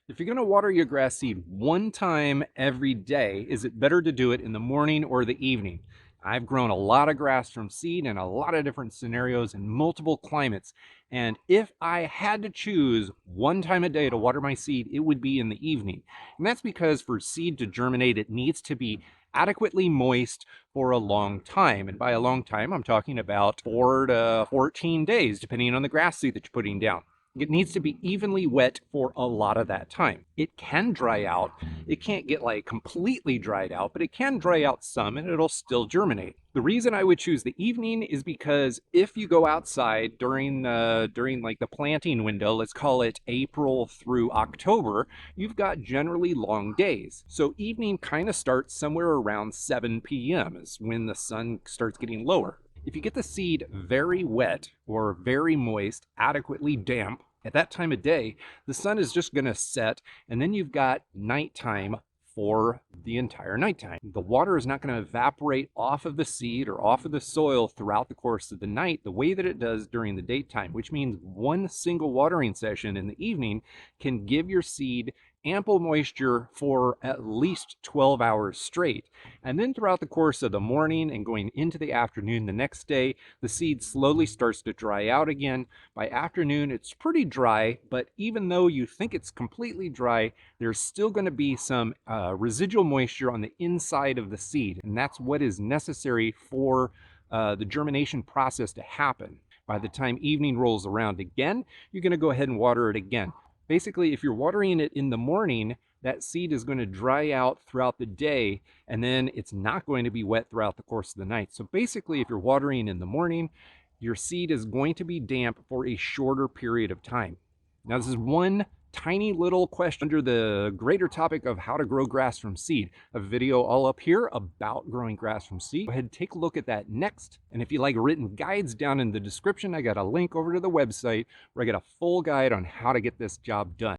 If you're going to water your grass seed one time every day, is it better to do it in the morning or the evening? I've grown a lot of grass from seed in a lot of different scenarios in multiple climates. And if I had to choose one time a day to water my seed, it would be in the evening. And that's because for seed to germinate, it needs to be adequately moist for a long time. And by a long time, I'm talking about 4 to 14 days, depending on the grass seed that you're putting down. It needs to be evenly wet for a lot of that time. It can dry out. It can't get like completely dried out, but it can dry out some and it'll still germinate. The reason I would choose the evening is because if you go outside during like the planting window, let's call it April through October, you've got generally long days. So evening kind of starts somewhere around 7 p.m. is when the sun starts getting lower. If you get the seed very wet or very moist, adequately damp, at that time of day, the sun is just going to set, and then you've got nighttime for the entire nighttime. The water is not going to evaporate off of the seed or off of the soil throughout the course of the night the way that it does during the daytime, which means one single watering session in the evening can give your seed ample moisture for at least 12 hours straight. And then throughout the course of the morning and going into the afternoon the next day, the seed slowly starts to dry out again. By afternoon, it's pretty dry, but even though you think it's completely dry, there's still going to be some residual moisture on the inside of the seed. And that's what is necessary for the germination process to happen. By the time evening rolls around again, you're going to go ahead and water it again. Basically, if you're watering it in the morning, that seed is going to dry out throughout the day, and then it's not going to be wet throughout the course of the night. So basically, if you're watering in the morning, your seed is going to be damp for a shorter period of time. Now, this is one tiny little question under the greater topic of how to grow grass from seed. A video all up here about growing grass from seed. Go ahead and take a look at that next. And if you like written guides, down in the description, I got a link over to the website where I got a full guide on how to get this job done.